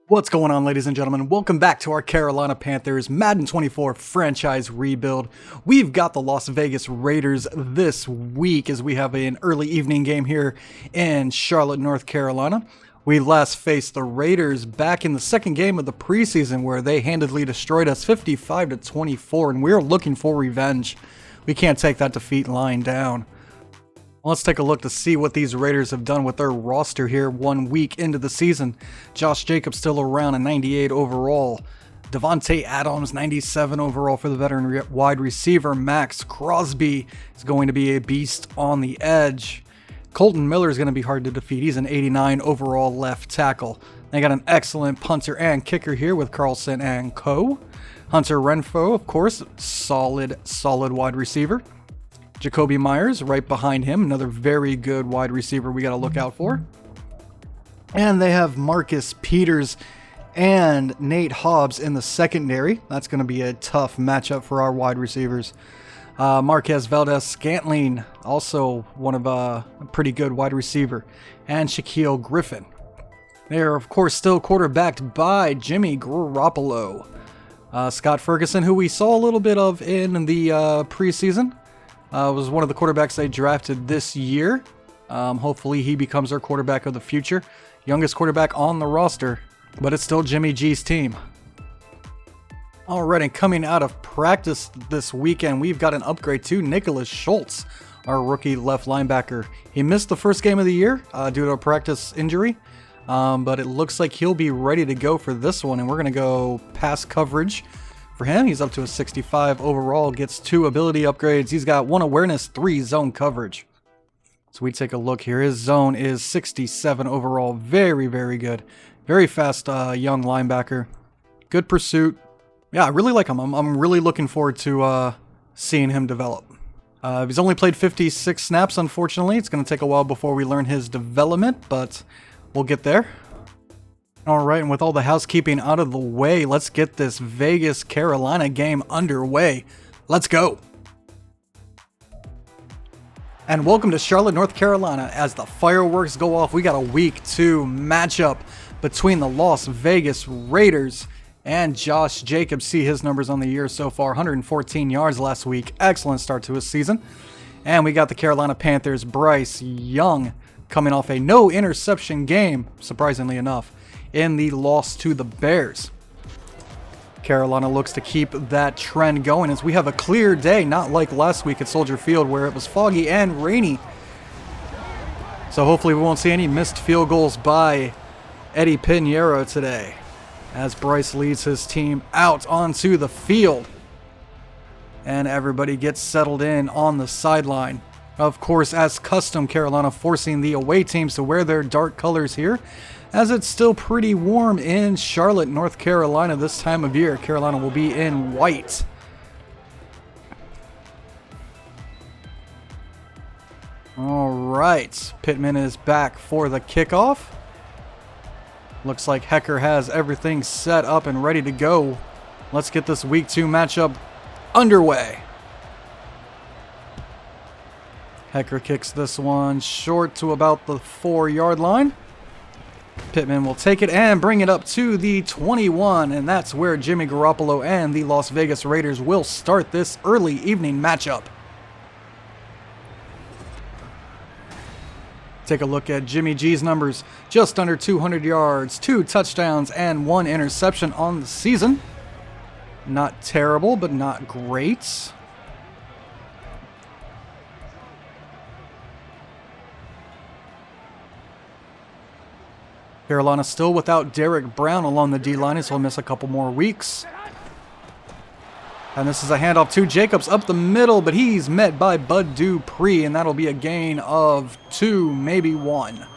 What's going on, ladies and gentlemen? Welcome back to our Carolina Panthers Madden 24 franchise rebuild. We've got the Las Vegas Raiders this week as we have an early evening game here in Charlotte, North Carolina. We last faced the Raiders back in the second game of the preseason where they handedly destroyed us 55-24, and we're looking for revenge. We can't take that defeat lying down. Let's take a look to see what these Raiders have done with their roster here 1 week into the season. Josh Jacobs still around, a 98 overall. Devontae Adams, 97 overall for the veteran wide receiver. Max Crosby is going to be a beast on the edge. Colton Miller is going to be hard to defeat. He's an 89 overall left tackle. They got an excellent punter and kicker here with Carlson and Co. Hunter Renfrow, of course, solid wide receiver. Jacoby Myers right behind him, another very good wide receiver we got to look out for. And they have Marcus Peters and Nate Hobbs in the secondary. That's going to be a tough matchup for our wide receivers. Marquez Valdez-Scantling, also one of a pretty good wide receiver. And Shaquille Griffin. They are, of course, still quarterbacked by Jimmy Garoppolo. Scott Ferguson, who we saw a little bit of in the preseason. Was one of the quarterbacks they drafted this year. Hopefully he becomes our quarterback of the future. Youngest quarterback on the roster, but it's still Jimmy G's team. Alright, and coming out of practice this weekend, we've got an upgrade to Nicholas Schultz, our rookie left linebacker. He missed the first game of the year due to a practice injury, but it looks like he'll be ready to go for this one, and we're going to go pass coverage. For him, he's up to a 65 overall, gets 2 ability upgrades. He's got 1 awareness, 3 zone coverage. So we take a look here. His zone is 67 overall. Very, very good. Very fast young linebacker. Good pursuit. Yeah, I really like him. I'm really looking forward to seeing him develop. He's only played 56 snaps, unfortunately. It's going to take a while before we learn his development, but we'll get there. Alright, and with all the housekeeping out of the way, let's get this Vegas-Carolina game underway. Let's go! And welcome to Charlotte, North Carolina. As the fireworks go off, we got a Week 2 matchup between the Las Vegas Raiders and Josh Jacobs. See his numbers on the year so far, 114 yards last week. Excellent start to his season. And we got the Carolina Panthers, Bryce Young, coming off a no-interception game, surprisingly enough, in the loss to the Bears. Carolina looks to keep that trend going as we have a clear day, not like last week at Soldier Field where it was foggy and rainy. So hopefully we won't see any missed field goals by Eddie Pinheiro today as Bryce leads his team out onto the field. And everybody gets settled in on the sideline. Of course, as custom, Carolina forcing the away teams to wear their dark colors here, as it's still pretty warm in Charlotte, North Carolina this time of year. Carolina will be in white. All right, Pittman is back for the kickoff. Looks like Hecker has everything set up and ready to go. Let's get this Week 2 matchup underway. Hecker kicks this one short to about the 4-yard line. Pittman will take it and bring it up to the 21, and that's where Jimmy Garoppolo and the Las Vegas Raiders will start this early evening matchup. Take a look at Jimmy G's numbers. Just under 200 yards, 2 touchdowns, and 1 interception on the season. Not terrible, but not great. Carolina still without Derek Brown along the D-line, so he'll miss a couple more weeks. And this is a handoff to Jacobs up the middle, but he's met by Bud Dupree, and that'll be a gain of 2, maybe 1.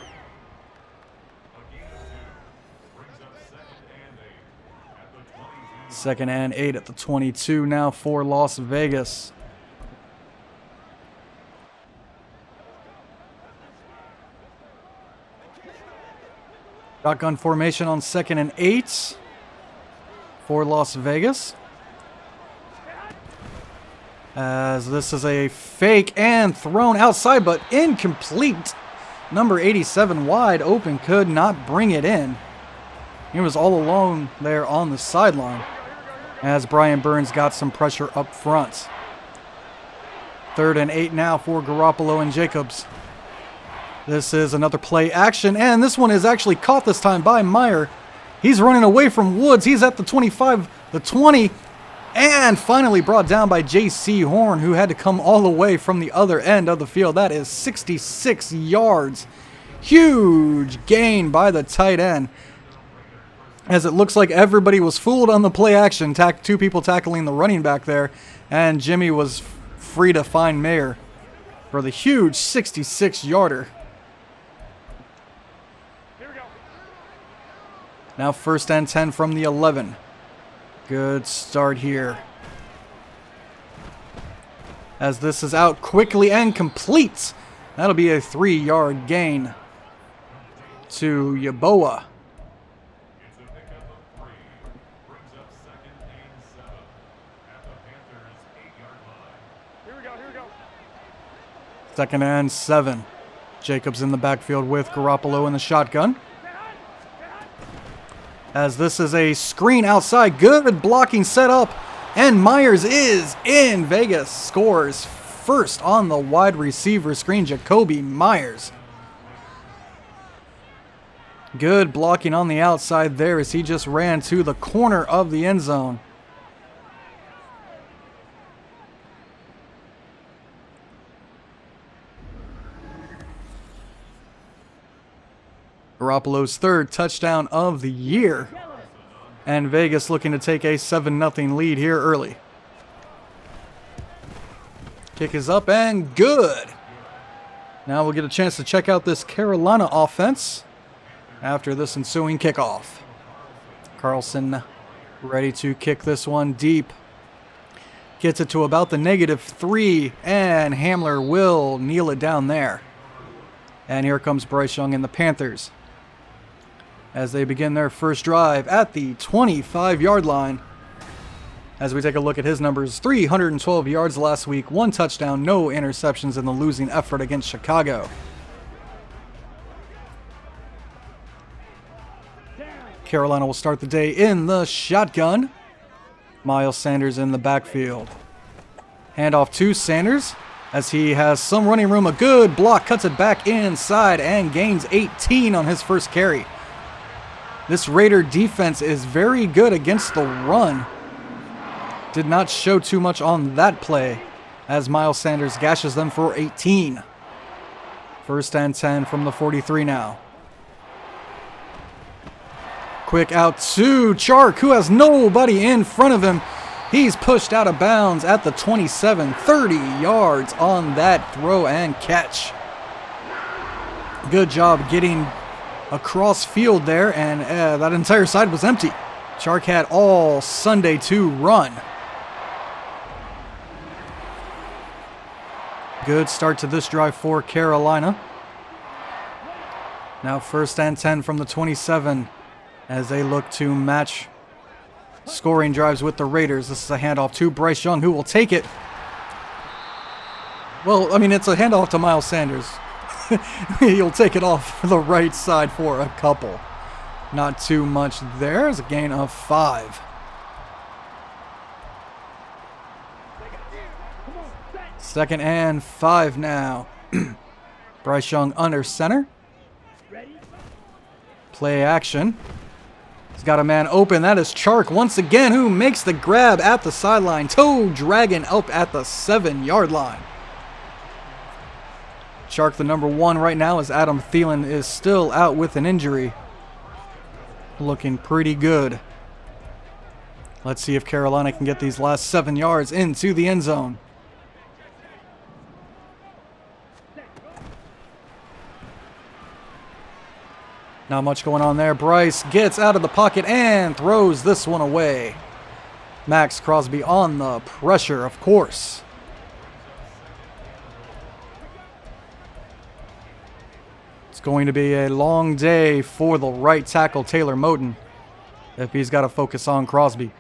Second and 8 at the 22 now for Las Vegas. Shotgun formation on 2nd and 8 for Las Vegas. As this is a fake and thrown outside, but incomplete. Number 87 wide open, could not bring it in. He was all alone there on the sideline as Brian Burns got some pressure up front. 3rd and 8 now for Garoppolo and Jacobs. This is another play action, and this one is actually caught this time by Meyer. He's running away from Woods. He's at the 25, the 20, and finally brought down by J.C. Horn, who had to come all the way from the other end of the field. That is 66 yards. Huge gain by the tight end, as it looks like everybody was fooled on the play action. Two people tackling the running back there, and Jimmy was free to find Mayer for the huge 66-yarder. Now 1st and 10 from the 11. Good start here, as this is out quickly and complete. That'll be a 3-yard gain to Yeboah. Second and 7. Jacobs in the backfield with Garoppolo in the shotgun. As this is a screen outside. Good blocking setup. And Myers is in. Vegas scores first on the wide receiver screen. Jacoby Myers. Good blocking on the outside there as he just ran to the corner of the end zone. Garoppolo's 3rd touchdown of the year. And Vegas looking to take a 7-0 lead here early. Kick is up and good. Now we'll get a chance to check out this Carolina offense after this ensuing kickoff. Carlson ready to kick this one deep. Gets it to about the -3, and Hamler will kneel it down there. And here comes Bryce Young and the Panthers as they begin their first drive at the 25-yard line. As we take a look at his numbers, 312 yards last week, 1 touchdown, no interceptions in the losing effort against Chicago. Carolina will start the day in the shotgun. Miles Sanders in the backfield. Handoff to Sanders as he has some running room. A good block, cuts it back inside and gains 18 on his first carry. This Raider defense is very good against the run. Did not show too much on that play as Miles Sanders gashes them for 18. 1st and 10 from the 43 now. Quick out to Chark, who has nobody in front of him. He's pushed out of bounds at the 27, 30 yards on that throw and catch. Good job getting across field there, and that entire side was empty. Chark had all Sunday to run. Good start to this drive for Carolina. Now 1st and 10 from the 27 as they look to match scoring drives with the Raiders. This is a handoff to Bryce Young, who will take it. Well, I mean, it's a handoff to Miles Sanders. He'll take it off the right side for a couple. Not too much there. It's a gain of 5. Second and 5 now. Bryce Young under center. Play action. He's got a man open. That is Chark once again, who makes the grab at the sideline. Toe dragging up at the 7-yard line. Chark, the number 1 right now, as Adam Thielen is still out with an injury. Looking pretty good. Let's see if Carolina can get these last 7 yards into the end zone. Not much going on there. Bryce gets out of the pocket and throws this one away. Max Crosby on the pressure, of course. It's going to be a long day for the right tackle, Taylor Moton, if he's got to focus on Crosby.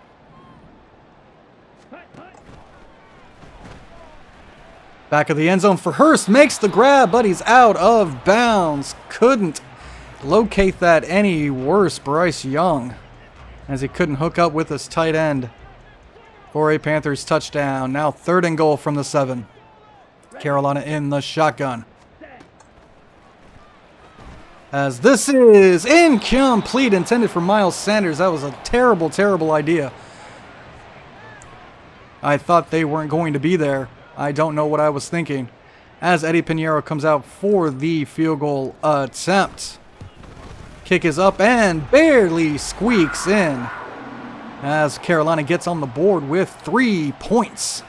Back of the end zone for Hurst. Makes the grab, but he's out of bounds. Couldn't locate that any worse, Bryce Young, as he couldn't hook up with his tight end for a Panthers touchdown. Now 3rd and goal from the 7. Carolina in the shotgun. As this is incomplete, intended for Miles Sanders. That was a terrible, terrible idea. I thought they weren't going to be there. I don't know what I was thinking. As Eddie Pinheiro comes out for the field goal attempt. Kick is up and barely squeaks in, as Carolina gets on the board with 3 points.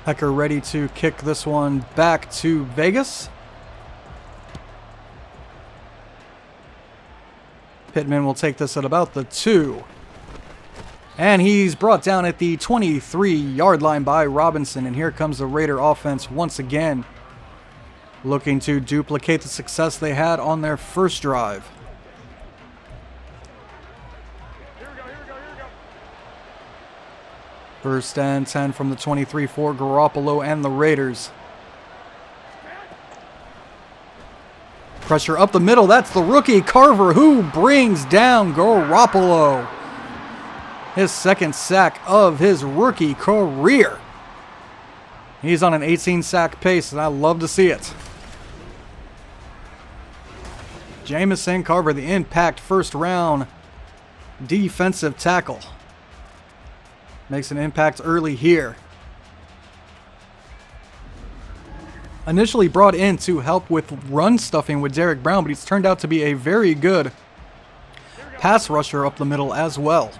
Hecker ready to kick this one back to Vegas. Pittman will take this at about the 2. And he's brought down at the 23-yard line by Robinson. And here comes the Raider offense once again, looking to duplicate the success they had on their first drive. First and 10 from the 23 for Garoppolo and the Raiders. Pressure up the middle. That's the rookie Carver who brings down Garoppolo. His 2nd sack of his rookie career. He's on an 18-sack pace, and I love to see it. Jamison Carver, the impact first-round defensive tackle, makes an impact early here. Initially brought in to help with run stuffing with Derek Brown, but he's turned out to be a very good pass rusher up the middle as well.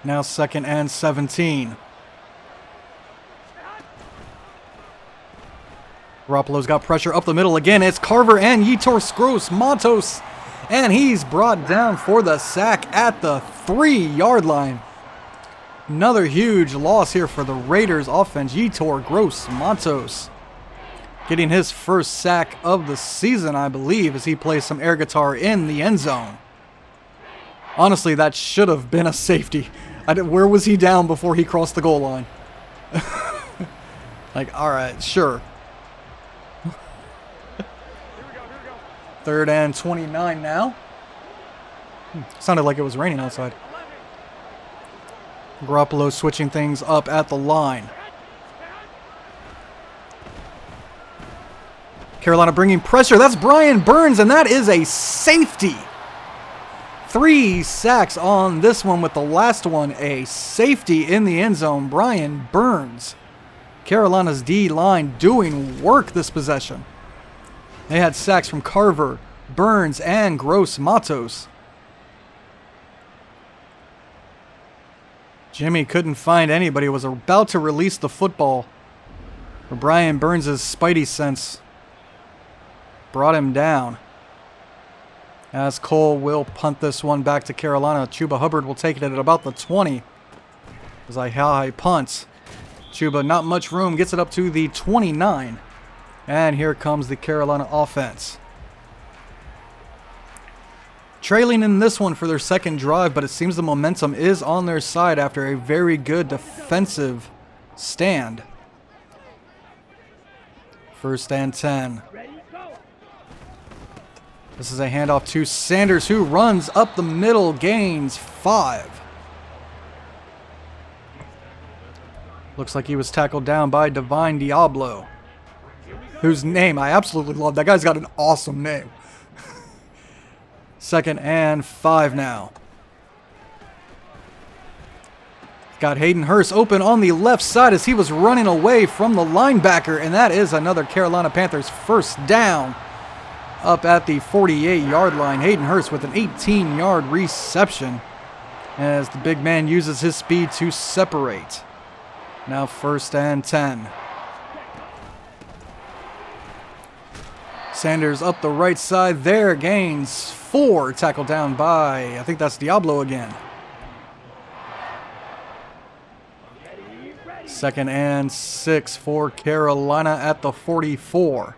Now 2nd and 17. Garoppolo's got pressure up the middle again. It's Carver and Yetur Gross-Matos. And he's brought down for the sack at the 3-yard line. Another huge loss here for the Raiders offense. Yetur Gross-Matos getting his first sack of the season, I believe, as he plays some air guitar in the end zone. Honestly, that should have been a safety. Where was he down before he crossed the goal line? Like, all right, sure. 3rd and 29 now. Sounded like it was raining outside. Garoppolo switching things up at the line. Carolina bringing pressure. That's Brian Burns, and that is a safety. 3 sacks on this one, with the last one a safety in the end zone. Brian Burns. Carolina's D-line doing work this possession. They had sacks from Carver, Burns, and Gross-Matos. Jimmy couldn't find anybody. Was about to release the football, but Brian Burns' spidey sense brought him down. As Cole will punt this one back to Carolina. Chuba Hubbard will take it at about the 20. As I high punts. Chuba, not much room, gets it up to the 29. And here comes the Carolina offense. Trailing in this one for their 2nd drive, but it seems the momentum is on their side after a very good defensive stand. 1st and 10. This is a handoff to Sanders, who runs up the middle, gains 5. Looks like he was tackled down by Divine Diablo, whose name I absolutely love. That guy's got an awesome name. 2nd and 5 now. Got Hayden Hurst open on the left side as he was running away from the linebacker, and that is another Carolina Panthers first down up at the 48-yard line. Hayden Hurst with an 18-yard reception as the big man uses his speed to separate. Now 1st and 10. Sanders up the right side there, gains 4, tackled down by, I think that's Diablo again. 2nd and 6 for Carolina at the 44.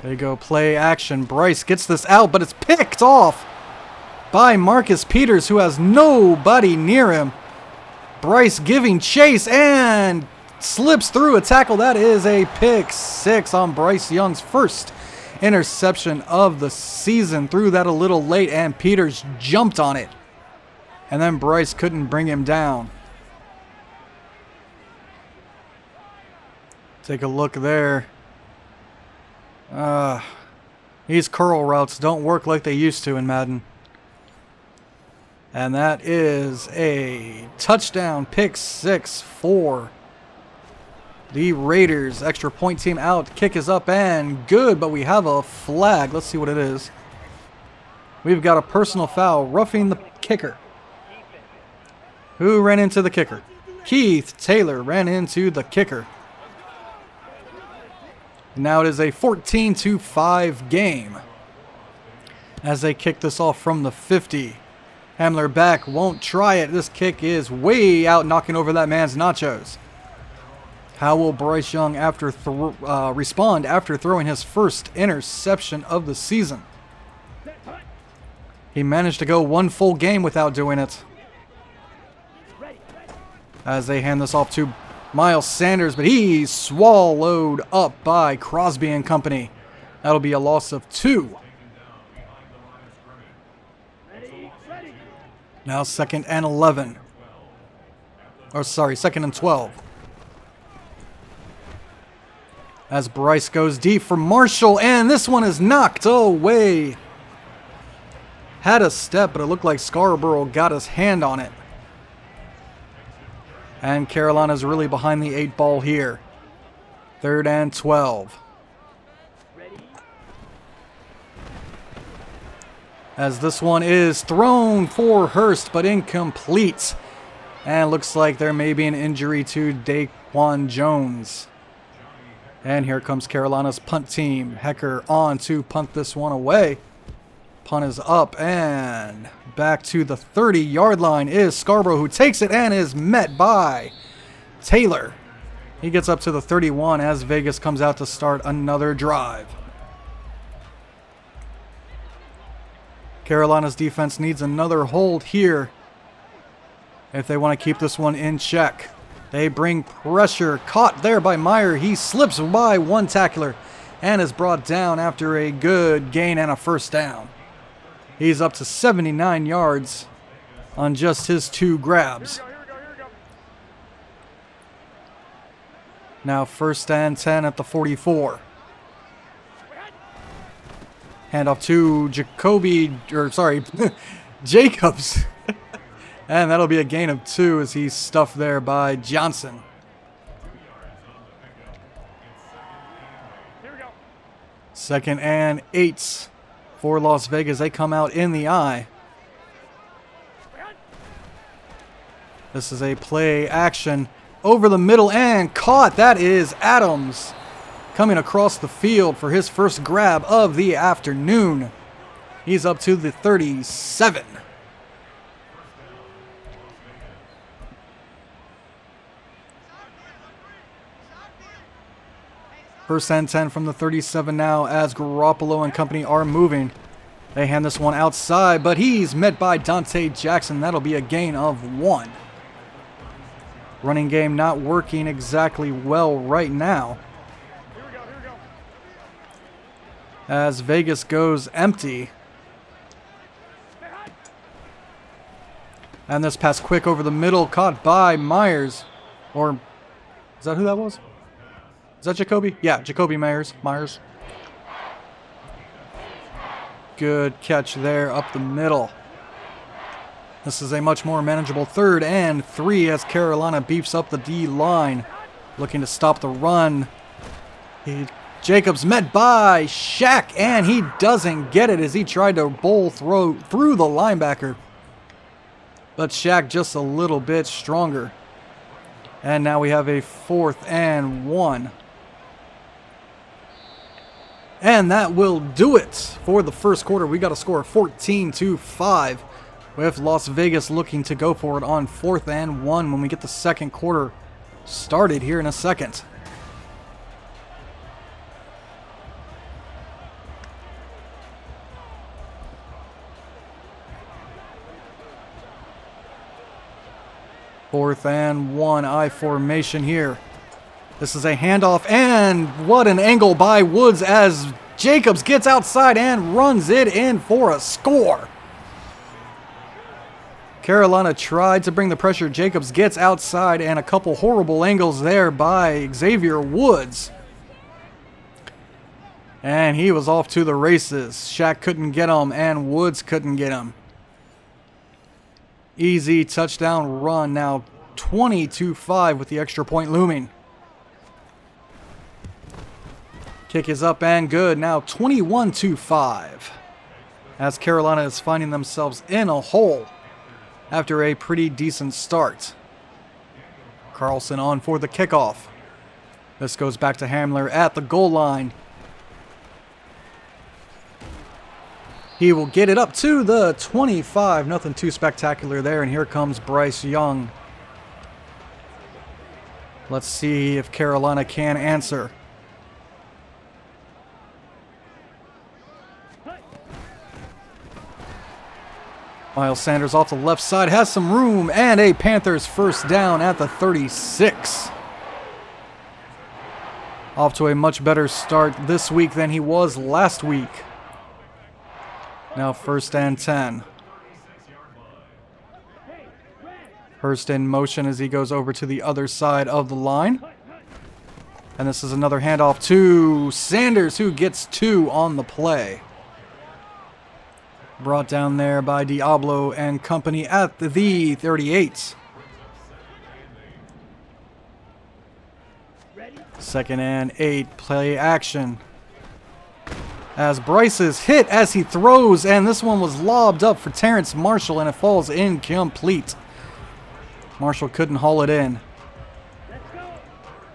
There you go, play action. Bryce gets this out, but it's picked off by Marcus Peters, who has nobody near him. Bryce giving chase and slips through a tackle. That is a pick six on Bryce Young's first interception of the season. Threw that a little late and Peters jumped on it. And then Bryce couldn't bring him down. Take a look there. These curl routes don't work like they used to in Madden. And that is a touchdown, pick six for the Raiders. Extra point team out. Kick is up and good, but we have a flag. Let's see what it is. We've got a personal foul, roughing the kicker. Who ran into the kicker? Keith Taylor ran into the kicker. Now it is a 14-5 game as they kick this off from the 50. Hamler back, won't try it. This kick is way out, knocking over that man's nachos. How will Bryce Young respond after throwing his first interception of the season? He managed to go one full game without doing it. As they hand this off to Miles Sanders, but he's swallowed up by Crosby and company. That'll be a loss of 2. Now 2nd and 11. Or sorry, 2nd and 12. As Bryce goes deep for Marshall, and this one is knocked away. Had a step, but it looked like Scarborough got his hand on it. And Carolina's really behind the 8 ball here. 3rd and 12. As this one is thrown for Hurst, but incomplete. And looks like there may be an injury to Daquan Jones. And here comes Carolina's punt team. Hecker on to punt this one away. Punt is up and back to the 30-yard line is Scarborough, who takes it and is met by Taylor. He gets up to the 31 as Vegas comes out to start another drive. Carolina's defense needs another hold here if they want to keep this one in check. They bring pressure, caught there by Meyer. He slips by one tackler and is brought down after a good gain and a first down. He's up to 79 yards on just his 2 grabs. Now 1st and 10 at the 44. Hand off to Jacobs. And that'll be a gain of 2 as he's stuffed there by Johnson. Second and 8 for Las Vegas. They come out in the eye. This is a play action over the middle and caught. That is Adams coming across the field for his first grab of the afternoon. He's up to the 37. First and 10 from the 37 now as Garoppolo and company are moving. They hand this one outside, but he's met by Dante Jackson. That'll be a gain of 1. Running game not working exactly well right now. As Vegas goes empty. And this pass quick over the middle, caught by Myers. Or, is that who that was? Is that Jacoby? Yeah, Jacoby Myers. Good catch there up the middle. This is a much more manageable 3rd and 3 as Carolina beefs up the D-line. Looking to stop the run. Jacobs met by Shaq, and he doesn't get it as he tried to bowl through the linebacker. But Shaq just a little bit stronger. And now we have a 4th and 1. And that will do it for the first quarter. We got a score of 14-5 with Las Vegas looking to go for it on 4th and 1 when we get the second quarter started here in a second. 4th and 1, I formation here. This is a handoff, and what an angle by Woods as Jacobs gets outside and runs it in for a score. Carolina tried to bring the pressure. Jacobs gets outside, and a couple horrible angles there by Xavier Woods. And he was off to the races. Shaq couldn't get him, and Woods couldn't get him. Easy touchdown run, now 22-5 with the extra point looming. Kick is up and good, now 21-5. As Carolina is finding themselves in a hole after a pretty decent start. Carlson on for the kickoff. This goes back to Hamler at the goal line. He will get it up to the 25. Nothing too spectacular there. And here comes Bryce Young. Let's see if Carolina can answer. Miles Sanders off the left side has some room, and a Panthers first down at the 36. Off to a much better start this week than he was last week. Now 1st and 10. Hurst in motion as he goes over to the other side of the line. And this is another handoff to Sanders, who gets 2 on the play. Brought down there by Diablo and company at the 38. 2nd and 8, play action. As Bryce is hit as he throws, and this one was lobbed up for Terrence Marshall, and it falls incomplete. Marshall couldn't haul it in.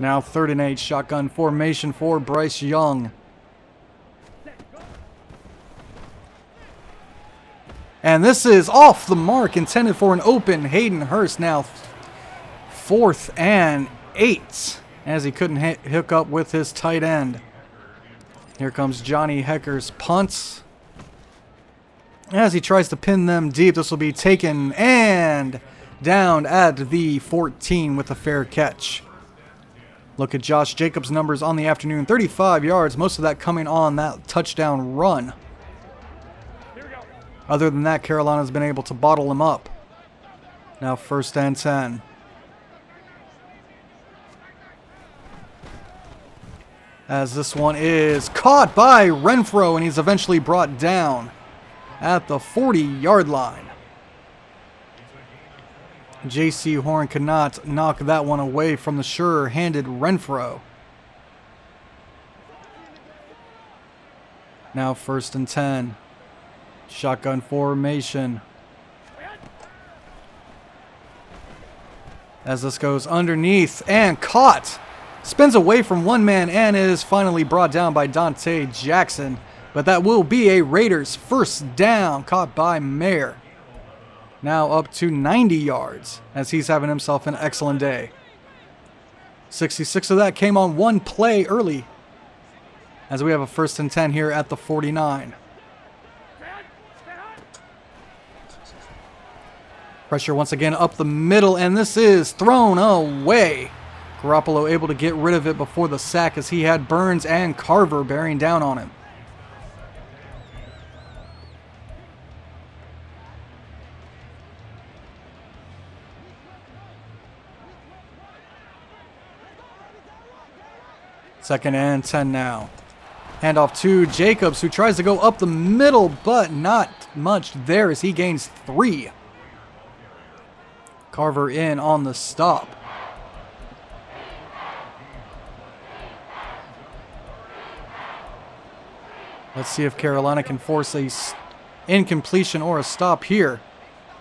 Now 3rd and 8, shotgun formation for Bryce Young. And this is off the mark, intended for an open Hayden Hurst. Now 4th and 8, as he couldn't hook up with his tight end. Here comes Johnny Hecker's punts. As he tries to pin them deep, this will be taken and down at the 14 with a fair catch. Look at Josh Jacobs' numbers on the afternoon. 35 yards, most of that coming on that touchdown run. Other than that, Carolina's been able to bottle him up. Now 1st and 10. As this one is caught by Renfro, and he's eventually brought down at the 40-yard line. J.C. Horn could not knock that one away from the sure-handed Renfro. Now 1st and 10. Shotgun formation. As this goes underneath and caught. Spins away from one man and is finally brought down by Dante Jackson. But that will be a Raiders first down, caught by Mayer. Now up to 90 yards as he's having himself an excellent day. 66 of that came on one play early, as we have a 1st and 10 here at the 49. Pressure once again up the middle, and this is thrown away. Garoppolo able to get rid of it before the sack, as he had Burns and Carver bearing down on him. Second and 10 now. Handoff to Jacobs, who tries to go up the middle, but not much there as he gains 3. Carver in on the stop. Let's see if Carolina can force a incompletion or a stop here,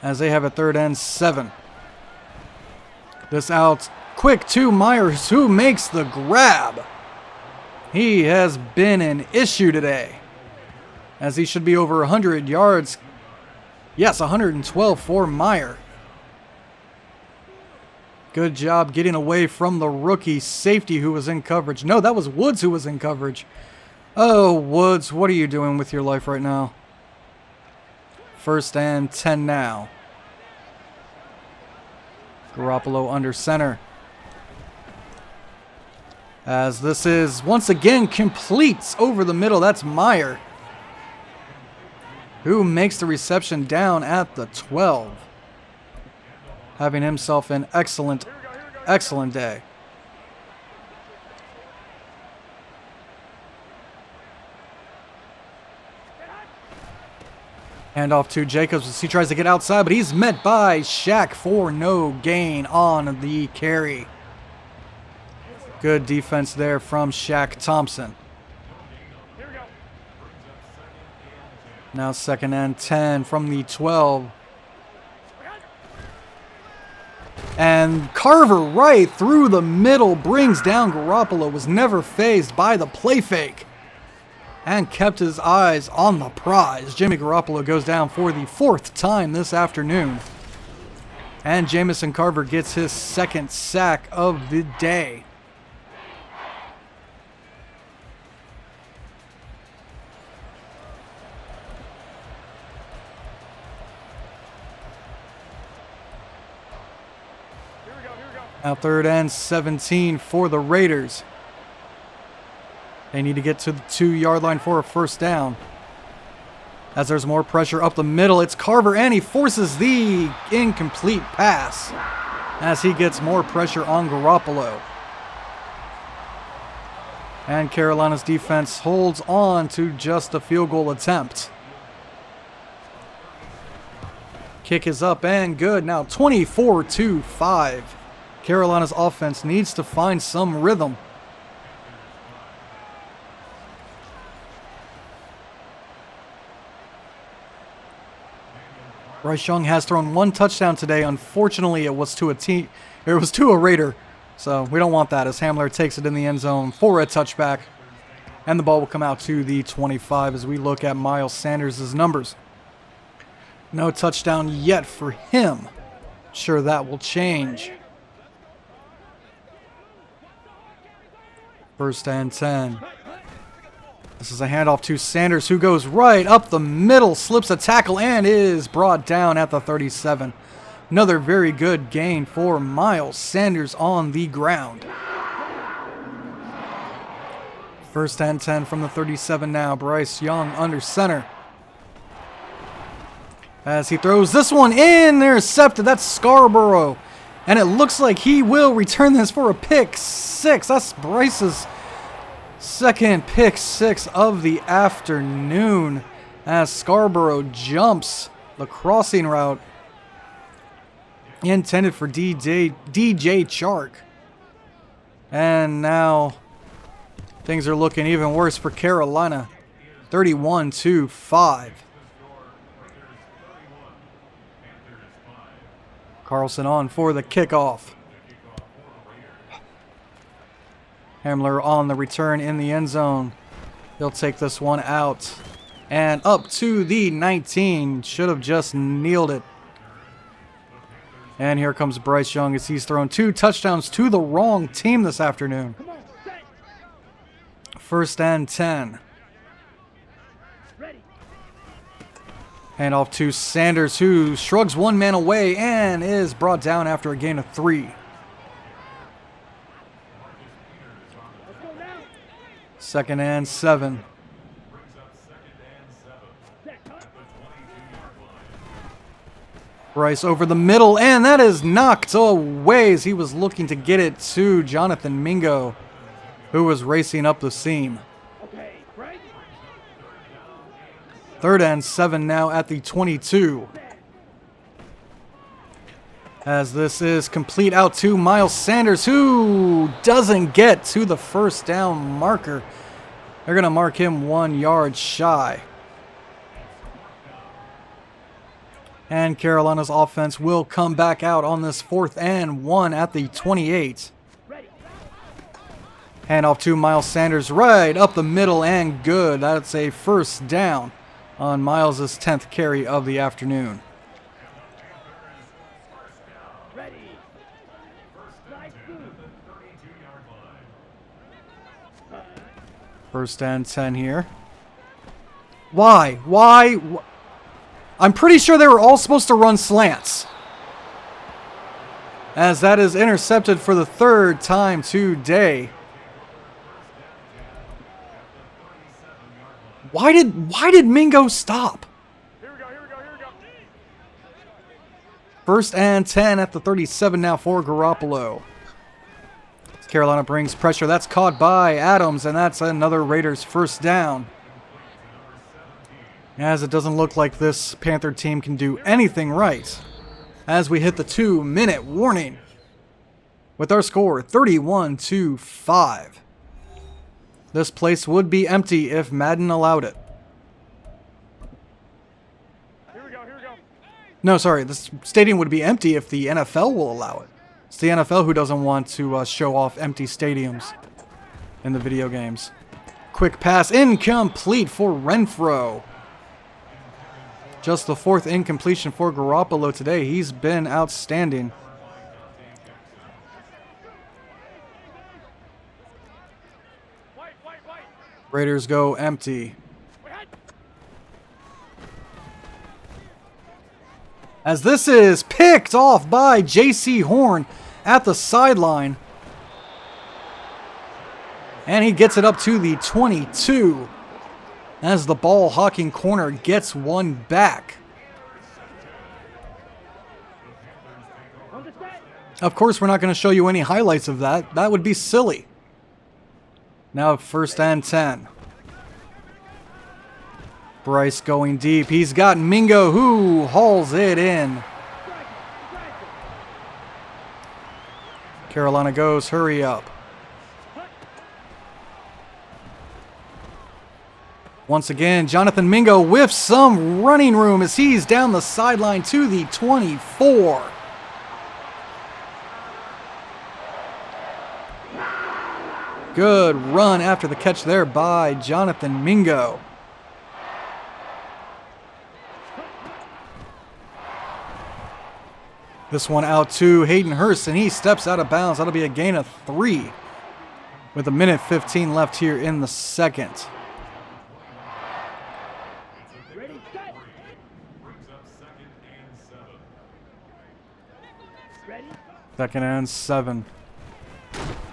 as they have a 3rd and 7. This out quick to Myers, who makes the grab. He has been an issue today, as he should be over 100 yards. Yes, 112 for Meyer. Good job getting away from the rookie safety who was in coverage. No, that was Woods who was in coverage. Oh, Woods, what are you doing with your life right now? 1st and 10 now. Garoppolo under center. As this is once again completes over the middle. That's Meyer, who makes the reception down at the 12. Having himself an excellent day. Hand off to Jacobs as he tries to get outside, but he's met by Shaq for no gain on the carry. Good defense there from Shaq Thompson. Now 2nd and 10 from the 12. And Carver right through the middle brings down Garoppolo. Was never fazed by the play fake and kept his eyes on the prize. Jimmy Garoppolo goes down for the 4th time this afternoon. And Jamison Carver gets his 2nd sack of the day. Now 3rd and 17 for the Raiders. They need to get to the 2-yard line for a 1st down. As there's more pressure up the middle, it's Carver, and he forces the incomplete pass as he gets more pressure on Garoppolo. And Carolina's defense holds on to just a field goal attempt. Kick is up and good. Now 24-5. Carolina's offense needs to find some rhythm. Bryce Young has thrown 1 touchdown today. Unfortunately, it was to a Raider. So we don't want that as Hamler takes it in the end zone for a touchback. And the ball will come out to the 25 as we look at Miles Sanders' numbers. No touchdown yet for him. Sure, that will change. 1st and 10. This is a handoff to Sanders, who goes right up the middle, slips a tackle, and is brought down at the 37. Another very good gain for Miles Sanders on the ground. 1st and 10 from the 37 now. Bryce Young under center. As he throws this one in, intercepted. That's Scarborough. And it looks like he will return this for a pick 6. That's Bryce's 2nd pick 6 of the afternoon as Scarborough jumps the crossing route intended for DJ Chark. And now things are looking even worse for Carolina. 31-5. Carlson on for the kickoff. Hamler on the return in the end zone. He'll take this one out. And up to the 19. Should have just kneeled it. And here comes Bryce Young as he's thrown 2 touchdowns to the wrong team this afternoon. 1st and 10. Hand off to Sanders, who shrugs 1 man away and is brought down after a gain of 3. 2nd and 7. Bryce over the middle, and that is knocked away as he was looking to get it to Jonathan Mingo, who was racing up the seam. 3rd and 7 now at the 22. As this is complete out to Miles Sanders, who doesn't get to the 1st down marker. They're going to mark him 1 yard shy. And Carolina's offense will come back out on this 4th and 1 at the 28. Hand off to Miles Sanders right up the middle and good. That's a 1st down on Miles' 10th carry of the afternoon. First and 10 here. Why? I'm pretty sure they were all supposed to run slants. as that is intercepted for the third time today. Why did Mingo stop? Here we go. First and 10 at the 37 now for Garoppolo. Carolina brings pressure. That's caught by Adams, and that's another Raiders first down. As it doesn't look like this Panther team can do anything right as we hit the 2-minute warning with our score 31-5. This place would be empty if Madden allowed it. Here we go. No, sorry, this stadium would be empty if the NFL will allow it. It's the NFL who doesn't want to show off empty stadiums in the video games. Quick pass, incomplete for Renfro. Just the fourth incompletion for Garoppolo today. He's been outstanding. Raiders go empty. As this is picked off by J.C. Horn at the sideline. And he gets it up to the 22. As the ball hawking corner gets one back. Of course, we're not going to show you any highlights of that. That would be silly. Now first and 10. Bryce going deep. He's got Mingo who hauls it in. Carolina goes, hurry up. Once again, Jonathan Mingo with some running room as he's down the sideline to the 24. Good run after the catch there by Jonathan Mingo. This one out to Hayden Hurst, and he steps out of bounds. That'll be a gain of 3 with 1:15 left here in the second. Second and 7.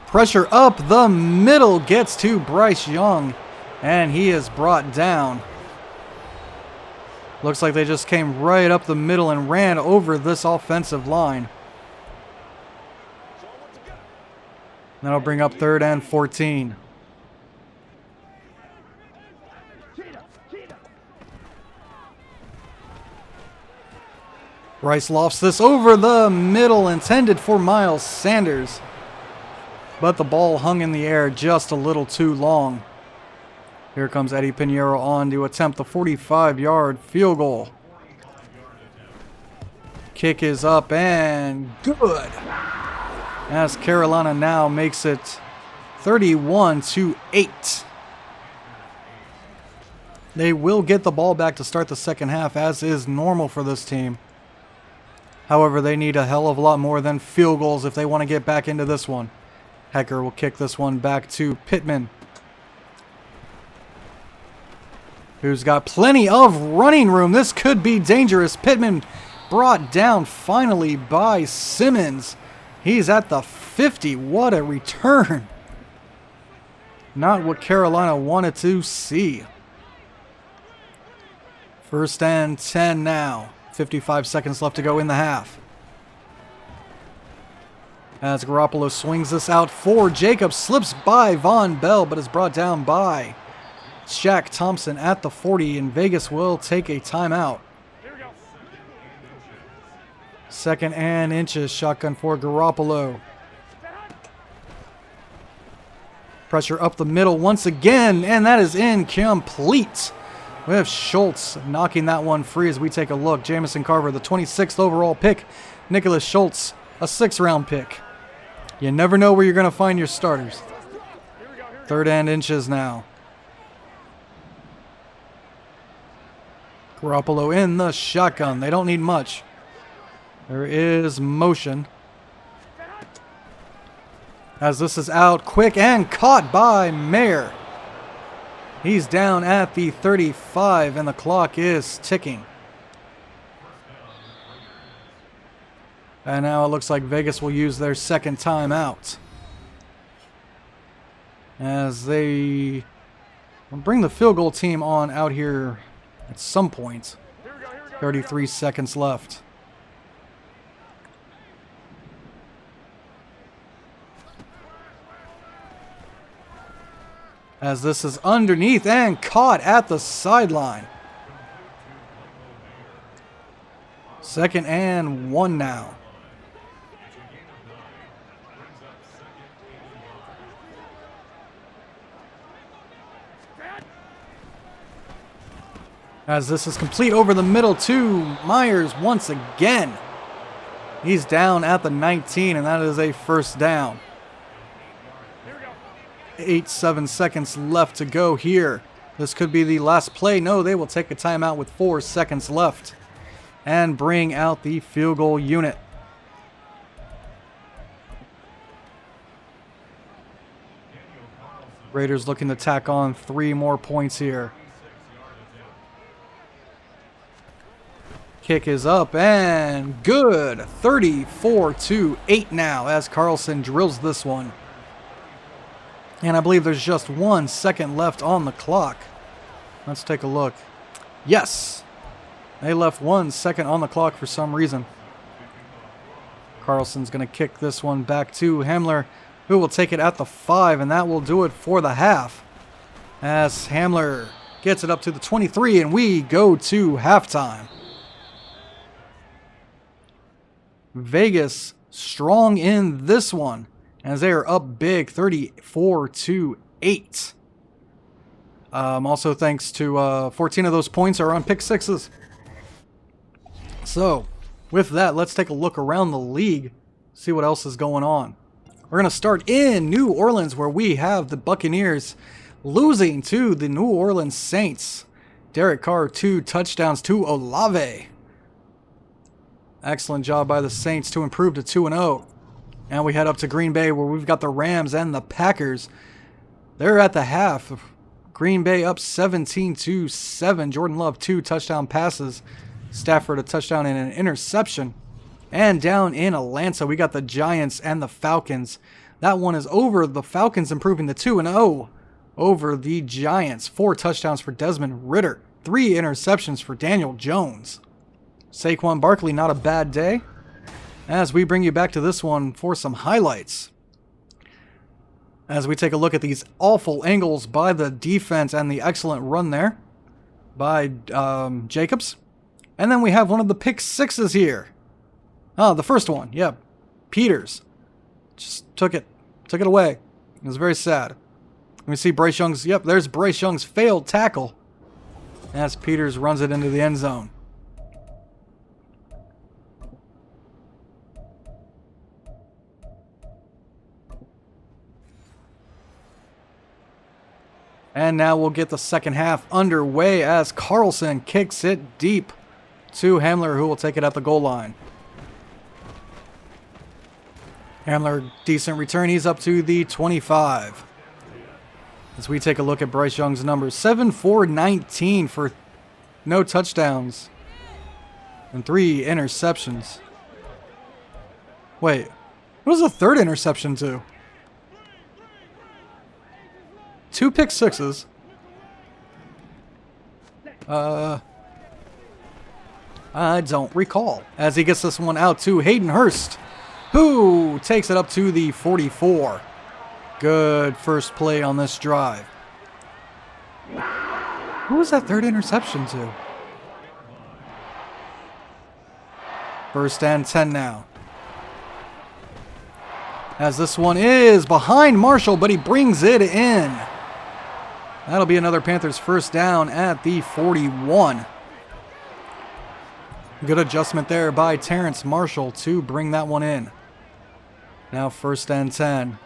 Pressure up the middle gets to Bryce Young, and he is brought down. Looks like they just came right up the middle and ran over this offensive line. That'll bring up 3rd and 14. Bryce lofts this over the middle, intended for Miles Sanders. But the ball hung in the air just a little too long. Here comes Eddie Pinheiro on to attempt the 45-yard field goal. Kick is up and good. As Carolina now makes it 31-8. They will get the ball back to start the second half, as is normal for this team. However, they need a hell of a lot more than field goals if they want to get back into this one. Hecker will kick this one back to Pittman, who's got plenty of running room. This could be dangerous. Pittman brought down finally by Simmons. He's at the 50. What a return. Not what Carolina wanted to see. First and 10 now. 55 seconds left to go in the half. As Garoppolo swings this out for Jacobs, slips by Von Bell, but is brought down by Shaq Thompson at the 40, and Vegas will take a timeout. Second and inches, shotgun for Garoppolo. Pressure up the middle once again, and that is incomplete. With Schultz knocking that one free as we take a look. Jamison Carver, the 26th overall pick. Nicholas Schultz, a 6th-round pick. You never know where you're going to find your starters. Third and inches now. Garoppolo in the shotgun. They don't need much. There is motion. As this is out quick and caught by Mayer. He's down at the 35 and the clock is ticking. And now it looks like Vegas will use their second timeout, as they will bring the field goal team on out here at some point. 33 seconds left. As this is underneath and caught at the sideline. 2nd and 1 now. As this is complete over the middle to Myers once again. He's down at the 19, and that is a first down. 7 seconds left to go here. This could be the last play. No, they will take a timeout with 4 seconds left and bring out the field goal unit. Raiders looking to tack on 3 more points here. Kick is up and good. 34-8 now as Carlson drills this one. And I believe there's just 1 second left on the clock. Let's take a look. Yes, they left 1 second on the clock for some reason. Carlson's going to kick this one back to Hamler, who will take it at the 5, and that will do it for the half. As Hamler gets it up to the 23, and we go to halftime. Vegas strong in this one, as they are up big, 34-8. Also thanks to 14 of those points are on pick sixes. So, with that, let's take a look around the league, see what else is going on. We're going to start in New Orleans, where we have the Buccaneers losing to the New Orleans Saints. Derek Carr, 2 touchdowns to Olave. Excellent job by the Saints to improve to 2-0. And we head up to Green Bay, where we've got the Rams and the Packers. They're at the half. Green Bay up 17-7. Jordan Love, 2 touchdown passes. Stafford, a touchdown and an interception. And down in Atlanta, we got the Giants and the Falcons. That one is over. The Falcons improving to 2-0 over the Giants. 4 touchdowns for Desmond Ridder. 3 interceptions for Daniel Jones. Saquon Barkley, not a bad day. As we bring you back to this one for some highlights. As we take a look at these awful angles by the defense and the excellent run there by Jacobs. And then we have one of the pick sixes here. Oh, the first one. Yep. Peters just took it away. It was very sad. We see Bryce Young's, yep, there's Bryce Young's failed tackle as Peters runs it into the end zone. And now we'll get the second half underway as Carlson kicks it deep to Hamler, who will take it at the goal line. Hamler, decent return. He's up to the 25. As we take a look at Bryce Young's numbers. 7 for 19 for no touchdowns and 3 interceptions. Wait, what was the third interception to? 2 pick sixes. I don't recall. As he gets this one out to Hayden Hurst, who takes it up to the 44. Good first play on this drive. Who was that third interception to? 1st and 10 now. As this one is behind Marshall, but he brings it in. That'll be another Panthers first down at the 41. Good adjustment there by Terrence Marshall to bring that one in. Now 1st and 10.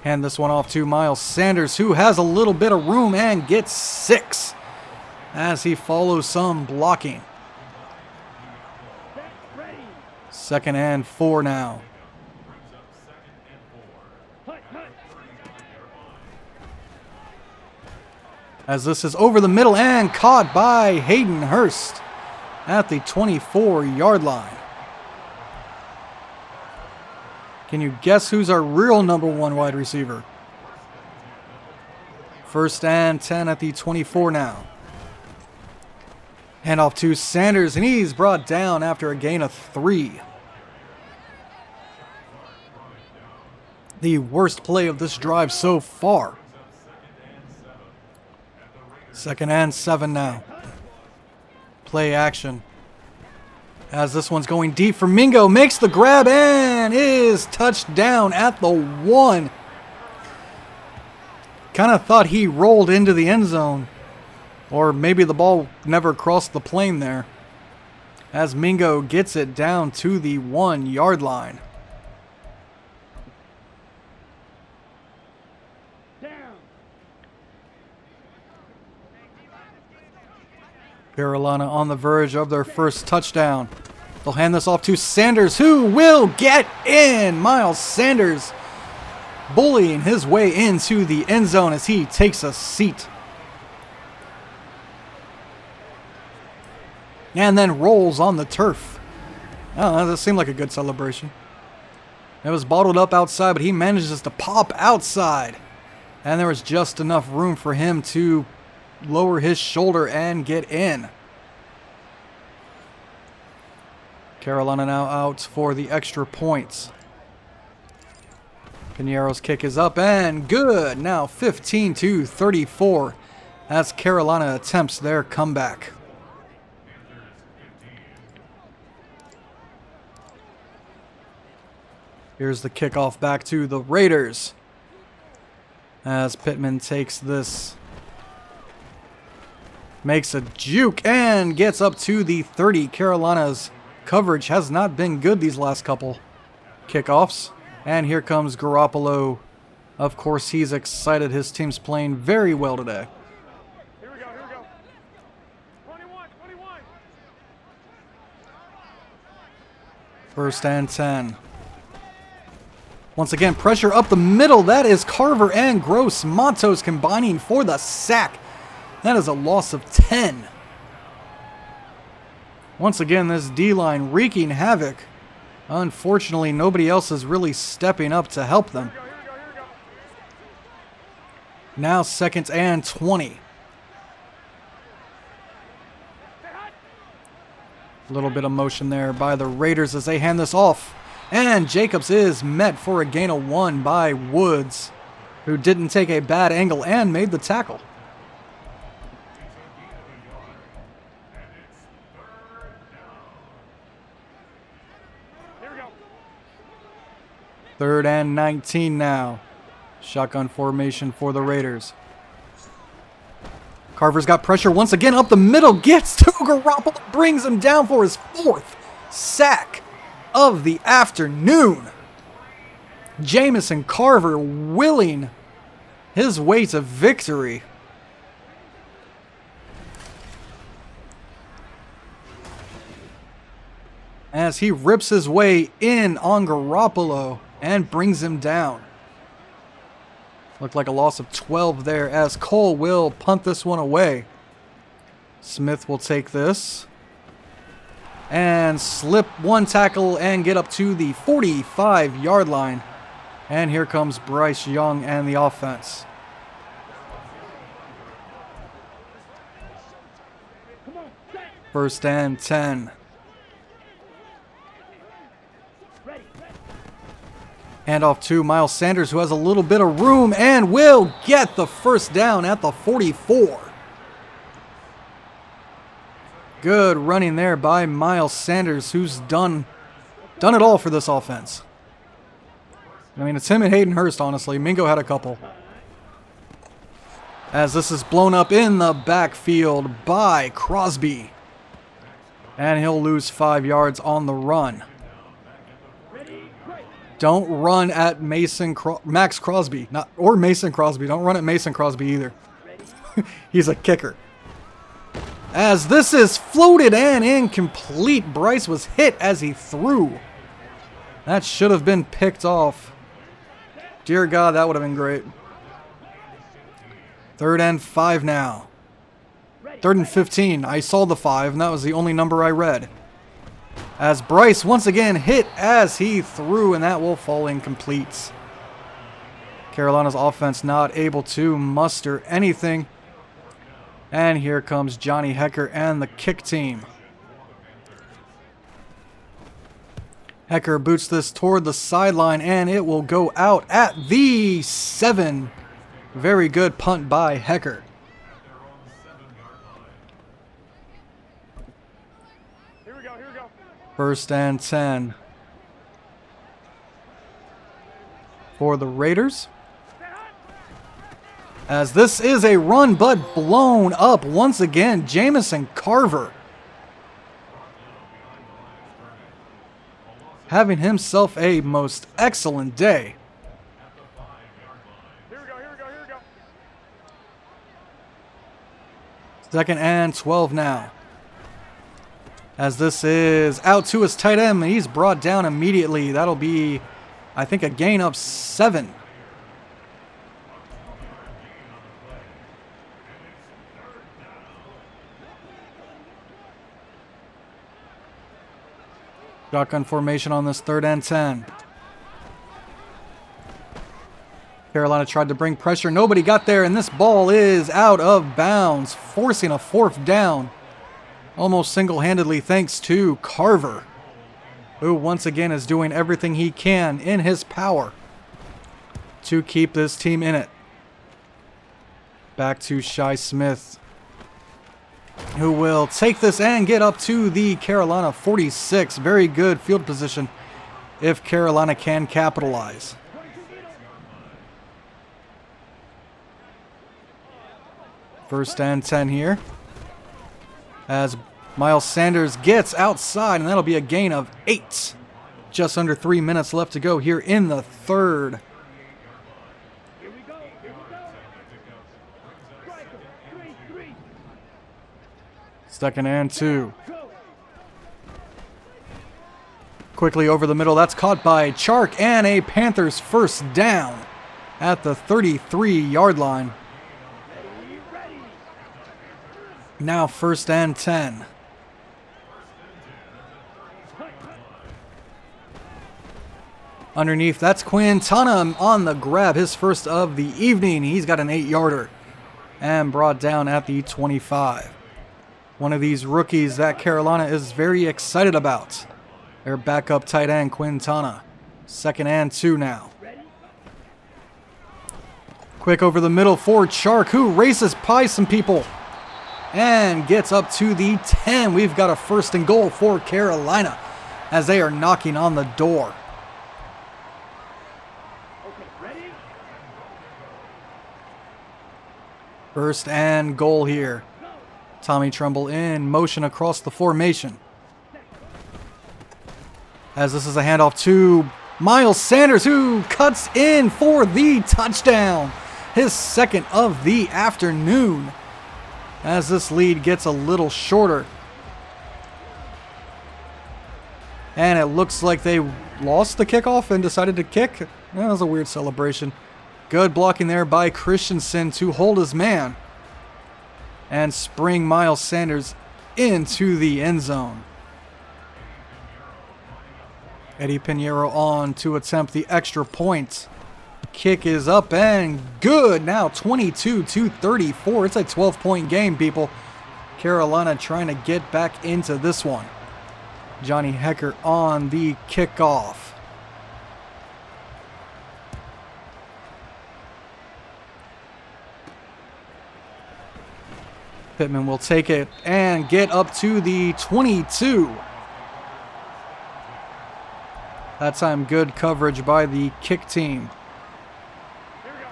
Hand this one off to Miles Sanders, who has a little bit of room and gets 6 as he follows some blocking. 2nd and 4 now. As this is over the middle and caught by Hayden Hurst at the 24-yard line. Can you guess who's our real number 1 wide receiver? First and 10 at the 24 now. Handoff to Sanders, and he's brought down after a gain of 3. The worst play of this drive so far. Second and 7 now. Play action. As this one's going deep for Mingo, makes the grab and is touched down at the 1. Kind of thought he rolled into the end zone. Or maybe the ball never crossed the plane there. As Mingo gets it down to the 1-yard line. Carolina on the verge of their first touchdown. They'll hand this off to Sanders, who will get in. Miles Sanders bullying his way into the end zone as he takes a seat. And then rolls on the turf. Oh, that seemed like a good celebration. It was bottled up outside, but he manages to pop outside. And there was just enough room for him to lower his shoulder and get in. Carolina now out for the extra points. Pinero's kick is up and good. Now 15-34 as Carolina attempts their comeback. Here's the kickoff back to the Raiders as Pittman takes this. Makes a juke and gets up to the 30. Carolina's coverage has not been good these last couple kickoffs. And here comes Garoppolo. Of course, he's excited. His team's playing very well today. Here we go, here we go. 21, 21. First and 10. Once again, pressure up the middle. That is Carver and Gross Matos combining for the sack. That is a loss of 10. Once again, this D-line wreaking havoc. Unfortunately, nobody else is really stepping up to help them. Here we go, here we go. Now 2nd and 20. A little bit of motion there by the Raiders as they hand this off. And Jacobs is met for a gain of 1 by Woods, who didn't take a bad angle and made the tackle. Here we go. 3rd and 19 now. Shotgun formation for the Raiders. Carver's got pressure once again up the middle. Gets to Garoppolo. Brings him down for his 4th sack of the afternoon. Jamison Carver willing his way to victory. As he rips his way in on Garoppolo and brings him down. Looked like a loss of 12 there as Cole will punt this one away. Smith will take this and slip one tackle and get up to the 45-yard line. And here comes Bryce Young and the offense. First and 10. Handoff to Miles Sanders, who has a little bit of room and will get the first down at the 44. Good running there by Miles Sanders, who's done it all for this offense. I mean, it's him and Hayden Hurst, honestly. Mingo had a couple. As this is blown up in the backfield by Crosby. And he'll lose 5 yards on the run. Don't run at Max Crosby. Or Mason Crosby. Don't run at Mason Crosby either. He's a kicker. As this is floated and incomplete. Bryce was hit as he threw. That should have been picked off. Dear God, that would have been great. 3rd and 5 now. 3rd and 15. I saw the 5, and that was the only number I read. As Bryce once again hit as he threw, and that will fall incomplete. Carolina's offense not able to muster anything. And here comes Johnny Hecker and the kick team. Hecker boots this toward the sideline, and it will go out at the 7. Very good punt by Hecker. Here we go, here we go. 1st and 10 for the Raiders. As this is a run, but blown up once again. Jamison Carver having himself a most excellent day. Here we go, here we go, here we go. 2nd and 12 now. As this is out to his tight end, he's brought down immediately. That'll be, I think, a gain of 7. Shotgun formation on this 3rd and 10. Carolina tried to bring pressure. Nobody got there, and this ball is out of bounds, forcing a 4th down. Almost single-handedly thanks to Carver, who once again is doing everything he can in his power to keep this team in it. Back to Shi Smith, who will take this and get up to the Carolina 46. Very good field position if Carolina can capitalize. First and 10 here. As Miles Sanders gets outside, and that'll be a gain of 8. Just under 3 minutes left to go here in the 3rd. Second and 2. Quickly over the middle. That's caught by Chark, and a Panthers 1st down at the 33-yard line. Now 1st and 10. Underneath, that's Quintana on the grab. His first of the evening. He's got an 8-yarder and brought down at the 25. One of these rookies that Carolina is very excited about. Their backup tight end, Quintana. 2nd and 2 now. Quick over the middle for Chark, who races by some people and gets up to the 10. We've got a 1st and goal for Carolina as they are knocking on the door. First and goal here. Tommy Tremble in motion across the formation. As this is a handoff to Miles Sanders, who cuts in for the touchdown. His 2nd of the afternoon. As this lead gets a little shorter. And it looks like they lost the kickoff and decided to kick. That was a weird celebration. Good blocking there by Christensen to hold his man and spring Miles Sanders into the end zone. Eddie Pinheiro on to attempt the extra point. Kick is up and good. Now 22-34. It's a 12-point game, people. Carolina trying to get back into this one. Johnny Hecker on the kickoff. Pittman will take it and get up to the 22. That time good coverage by the kick team. Here we go.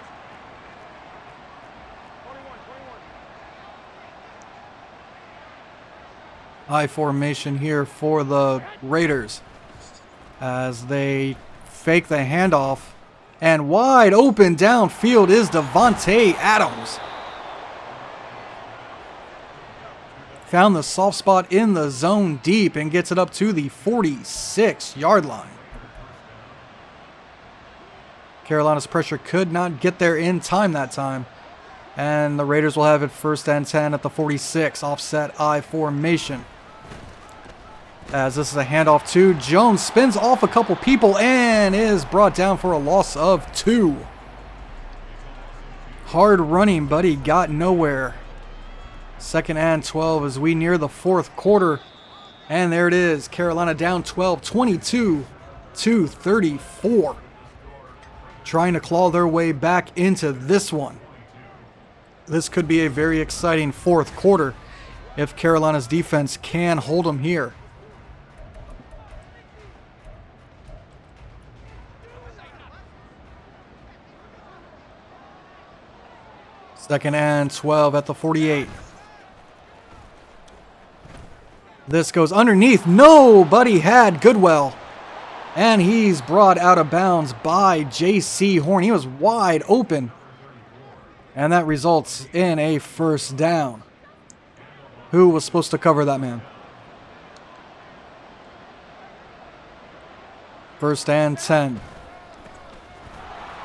21. I formation here for the Raiders as they fake the handoff, and wide open downfield is Devontae Adams. Found the soft spot in the zone deep and gets it up to the 46-yard line. Carolina's pressure could not get there in time that time. And the Raiders will have it 1st and 10 at the 46. Offset I formation. As this is a handoff to Jones, spins off a couple people and is brought down for a loss of 2. Hard running, but he got nowhere. 2nd and 12 as we near the 4th quarter. And there it is, Carolina down 12, 22-34. Trying to claw their way back into this one. This could be a very exciting 4th quarter if Carolina's defense can hold them here. Second and 12 at the 48. This goes underneath. Nobody had Goodwell. And he's brought out of bounds by J.C. Horn. He was wide open. And that results in a first down. Who was supposed to cover that man? 1st and 10.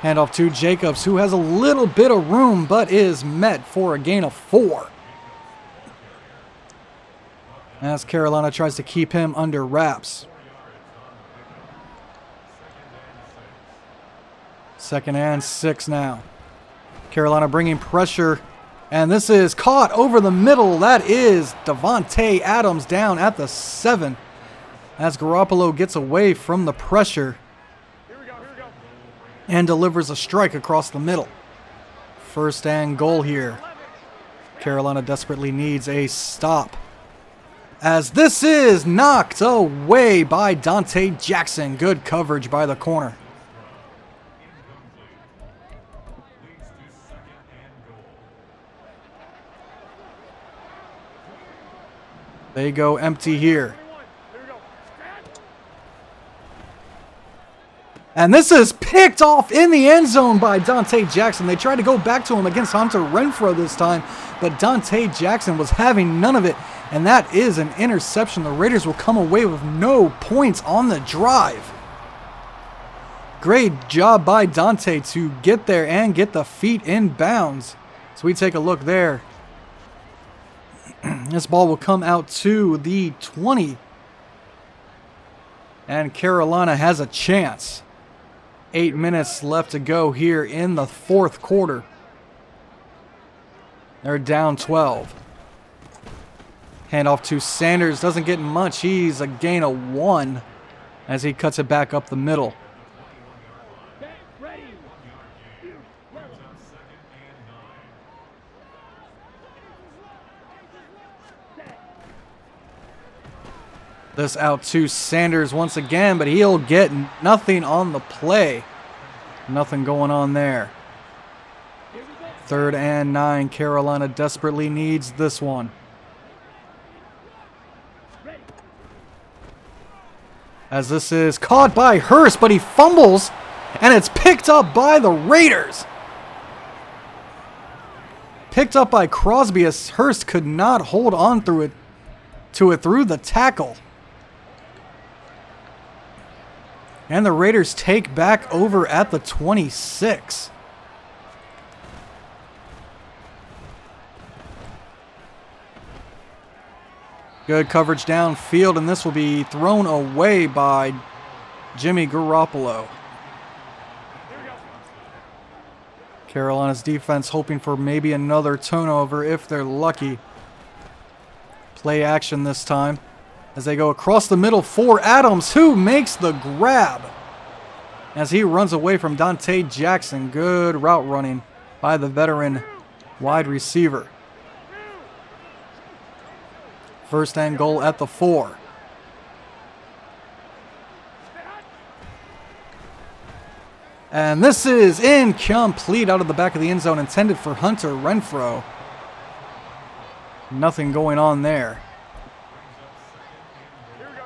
Handoff to Jacobs, who has a little bit of room, but is met for a gain of 4. As Carolina tries to keep him under wraps. 2nd and 6 now. Carolina bringing pressure. And this is caught over the middle. That is Devontae Adams down at the 7. As Garoppolo gets away from the pressure. And delivers a strike across the middle. 1st and goal here. Carolina desperately needs a stop. As this is knocked away by Dante Jackson. Good coverage by the corner. They go empty here. And this is picked off in the end zone by Dante Jackson. They tried to go back to him against Hunter Renfrow this time, but Dante Jackson was having none of it, and that is an interception. The Raiders will come away with no points on the drive. Great job by Dante to get there and get the feet in bounds. So we take a look there. This ball will come out to the 20. And Carolina has a chance. 8 minutes left to go here in the 4th quarter. They're down 12. Handoff to Sanders. Doesn't get much. He's a gain of 1 as he cuts it back up the middle. This out to Sanders once again, but he'll get nothing on the play. Nothing going on there. 3rd and 9. Carolina desperately needs this one. As this is caught by Hurst, but he fumbles, and it's picked up by the Raiders. Picked up by Crosby as Hurst could not hold on through the tackle. And the Raiders take back over at the 26. Good coverage downfield, and this will be thrown away by Jimmy Garoppolo. Carolina's defense hoping for maybe another turnover if they're lucky. Play action this time as they go across the middle for Adams, who makes the grab as he runs away from Dante Jackson. Good route running by the veteran wide receiver. 1st and goal at the 4. And this is incomplete out of the back of the end zone, intended for Hunter Renfrow. Nothing going on there. Here we go.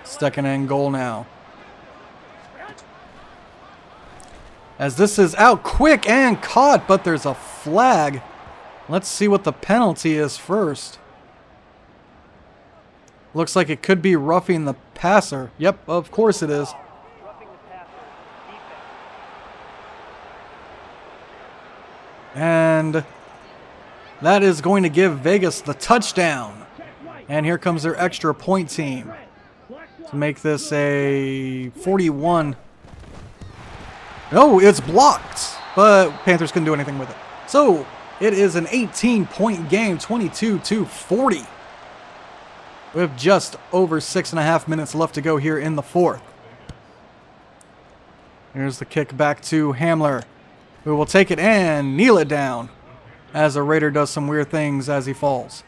2nd and goal now. As this is out quick and caught, but there's a flag. Let's see what the penalty is first. Looks like it could be roughing the passer. Yep, of course it is. And That is going to give Vegas the touchdown. And here comes their extra point team to make this a 41. No, it's blocked, but Panthers couldn't do anything with it. So it is an 18-point game, 22-40, with just over 6.5 minutes left to go here in the fourth. Here's the kick back to Hamler, who will take it and kneel it down as the Raider does some weird things as he falls.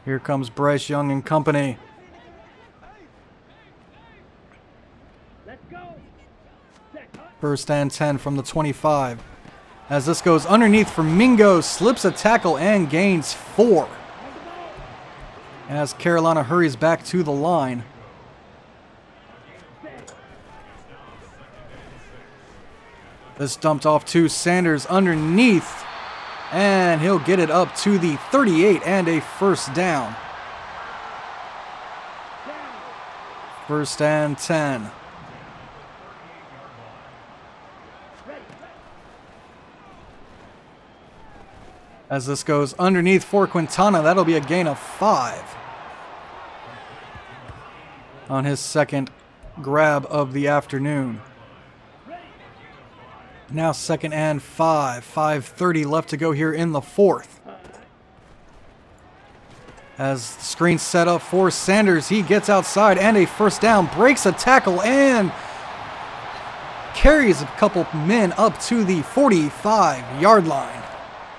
Here comes Bryce Young and company. First and 10 from the 25. As this goes underneath for Mingo, slips a tackle and gains 4. As Carolina hurries back to the line. This dumped off to Sanders underneath. And he'll get it up to the 38 and a first down. First and 10. As this goes underneath for Quintana, that'll be a gain of 5 on his second grab of the afternoon. Now second and 5. 5:30 left to go here in the fourth. As the screen set up for Sanders, he gets outside and a first down, breaks a tackle and carries a couple men up to the 45-yard line.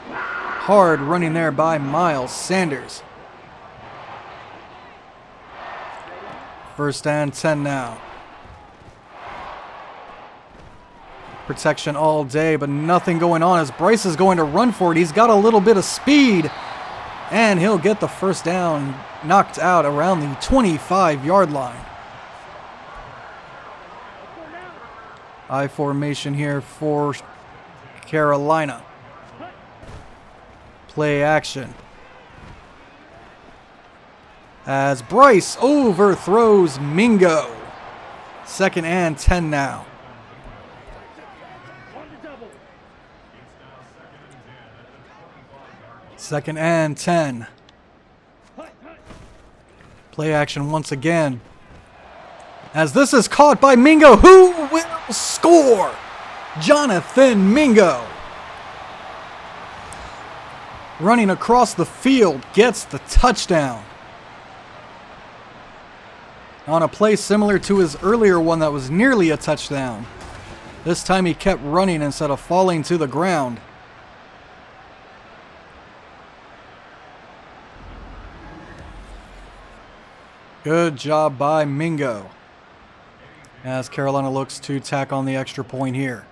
Hard running there by Miles Sanders. First and 10 now. Protection all day, but nothing going on as Bryce is going to run for it. He's got a little bit of speed, and he'll get the first down knocked out around the 25-yard line. I formation here for Carolina. Play action. As Bryce overthrows Mingo. Second and 10 now. Second and 10. Play action once again. As this is caught by Mingo, who will score? Jonathan Mingo. Running across the field, gets the touchdown. On a play similar to his earlier one that was nearly a touchdown. This time he kept running instead of falling to the ground. Good job by Mingo. As Carolina looks to tack on the extra point here.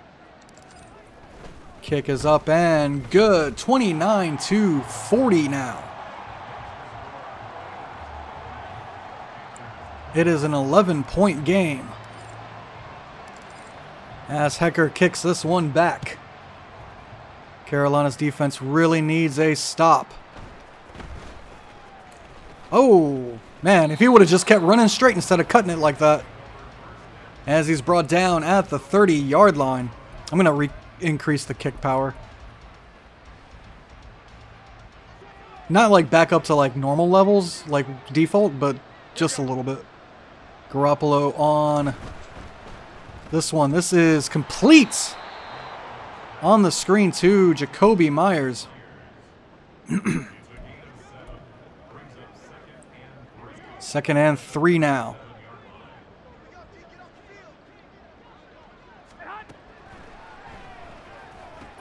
Kick is up and good. 29-40 now. It is an 11-point game. As Hecker kicks this one back. Carolina's defense really needs a stop. Oh, man, if he would have just kept running straight instead of cutting it like that. As he's brought down at the 30-yard line. I'm going to increase the kick power. Not like back up to like normal levels, like default, but just a little bit. Garoppolo on this one. This is complete. On the screen to Jacoby Myers. Second and 3 now.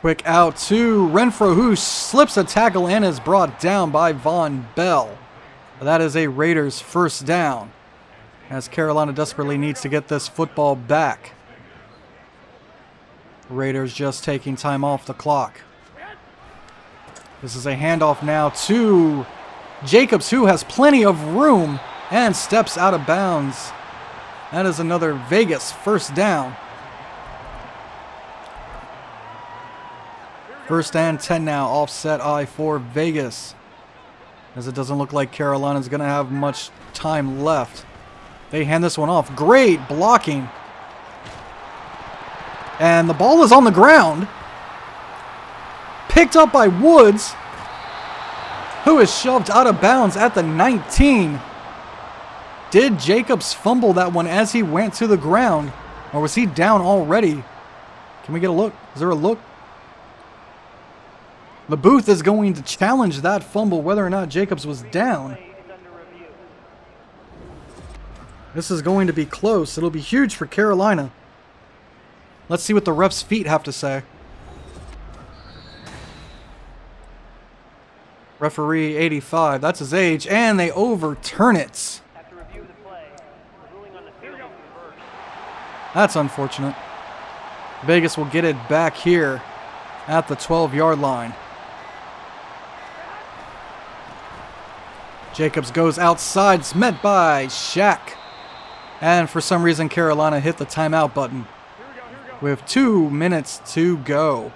Quick out to Renfro, who slips a tackle and is brought down by Von Bell. That is a Raiders first down, as Carolina desperately needs to get this football back. Raiders just taking time off the clock. This is a handoff now to Jacobs, who has plenty of room and steps out of bounds. That is another Vegas first down. First and 10 now, offset I for Vegas. As it doesn't look like Carolina's going to have much time left. They hand this one off. Great blocking. And the ball is on the ground. picked up by Woods, who is shoved out of bounds at the 19. Did Jacobs fumble that one as he went to the ground? Or was he down already? Can we get a look? Is there a look? The booth is going to challenge that fumble whether or not Jacobs was down. This is going to be close. It'll be huge for Carolina. Let's see what the ref's feet have to say. Referee 85, that's his age, and they overturn it. That's unfortunate. Vegas will get it back here at the 12-yard line. Jacobs goes outside, it's met by Shaq. And for some reason, Carolina hit the timeout button with 2 minutes to go.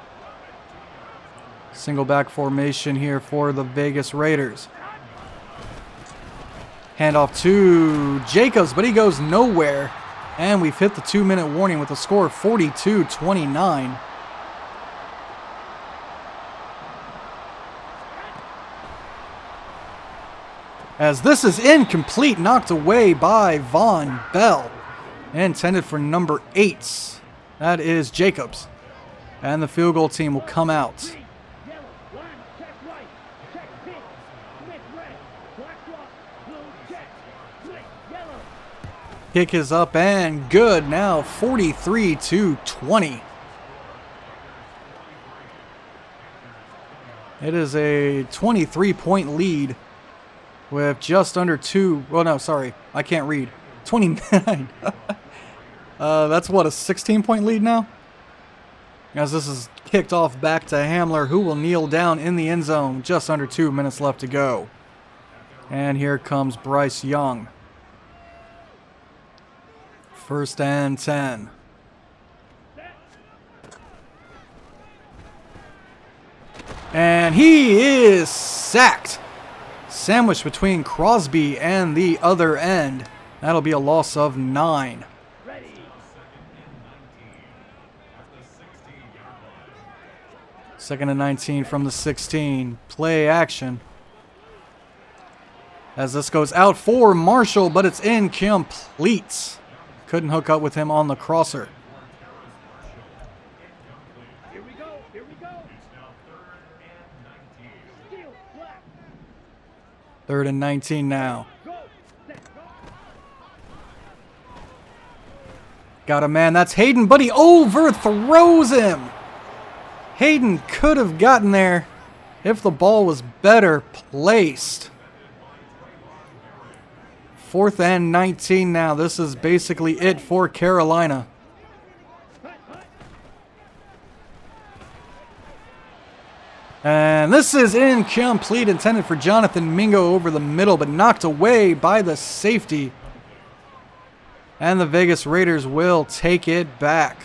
Single back formation here for the Vegas Raiders. Handoff to Jacobs, but he goes nowhere. And we've hit the 2-minute warning with a score of 42-29. As this is incomplete, knocked away by Von Bell. Intended for number 8. That is Jacobs. And the field goal team will come out. Kick is up and good. Now 43-20. It is a 23-point lead with just under 2. Well, no, sorry. I can't read. 29. That's what, a 16-point lead now? As this is kicked off back to Hamler, who will kneel down in the end zone. Just under 2 minutes left to go. And here comes Bryce Young. 1st and 10. And he is sacked. Sandwiched between Crosby and the other end. That'll be a loss of 9. Second and 19 from the 16. Play action. As this goes out for Marshall, but it's incomplete. Couldn't hook up with him on the crosser. Here we go. Here we go. 3rd and 19 now. Got a man. That's Hayden, but he overthrows him. Hayden could have gotten there if the ball was better placed. 4th and 19 now. This is basically it for Carolina. And this is incomplete. Intended for Jonathan Mingo over the middle, but knocked away by the safety. And the Vegas Raiders will take it back.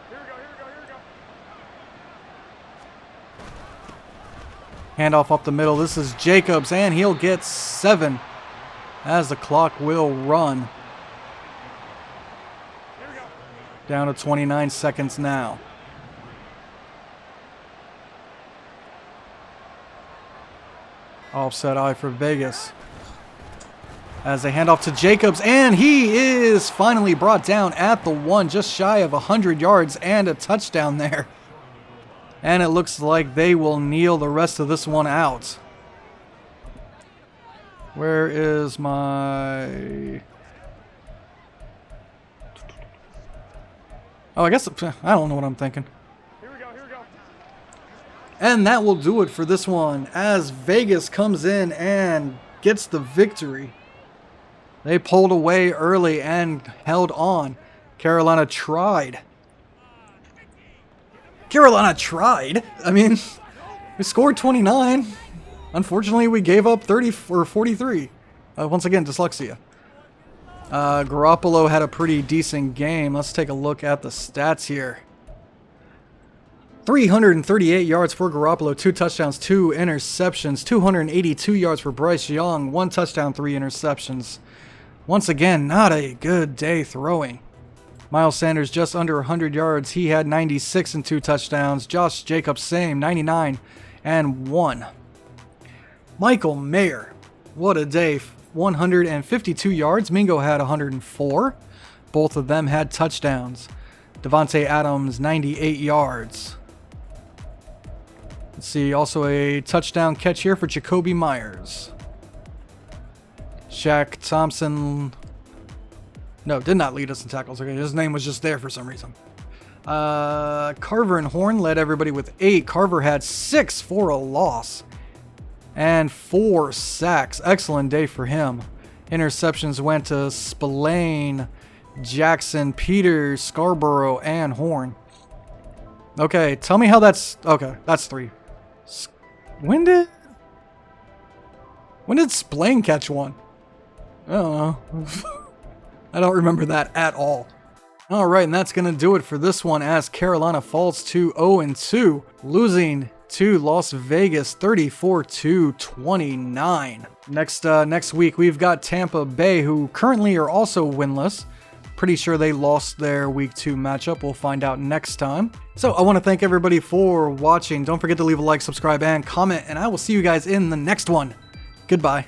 Here we go. Here we go. Here we go. Handoff up the middle. This is Jacobs, and he'll get 7 as the clock will run. Here we go. Down to 29 seconds now. Offset eye for Vegas. As they hand off to Jacobs, and he is finally brought down at the 1, just shy of 100 yards and a touchdown there. And it looks like they will kneel the rest of this one out. Where is my... Oh, I guess... I don't know what I'm thinking. Here we go. Here we go. And that will do it for this one, as Vegas comes in and gets the victory. They pulled away early and held on. Carolina tried. I mean, we scored 29. Unfortunately, we gave up 30 or 43. Once again, dyslexia. Garoppolo had a pretty decent game. Let's take a look at the stats here. 338 yards for Garoppolo, 2 touchdowns, 2 interceptions, 282 yards for Bryce Young, 1 touchdown, 3 interceptions. Once again, not a good day throwing. Miles Sanders just under 100 yards. He had 96 and 2 touchdowns. Josh Jacobs, same, 99 and 1. Michael Mayer, what a day. 152 yards. Mingo had 104. Both of them had touchdowns. Devontae Adams, 98 yards. Let's see, also a touchdown catch here for Jacoby Myers. Shaq Thompson, no, did not lead us in tackles. Okay, his name was just there for some reason. Carver and Horn led everybody with 8. Carver had 6 for a loss and 4 sacks. Excellent day for him. Interceptions went to Spillane, Jackson, Peters, Scarborough, and Horn. Okay, tell me how that's... Okay, that's 3. When did Spillane catch one? I don't know. I don't remember that at all. Alright, and that's going to do it for this one as Carolina falls to 0-2, losing to Las Vegas 34-29. Next week, we've got Tampa Bay, who currently are also winless. Pretty sure they lost their week 2 matchup. We'll find out next time. So I want to thank everybody for watching. Don't forget to leave a like, subscribe, and comment, and I will see you guys in the next one. Goodbye.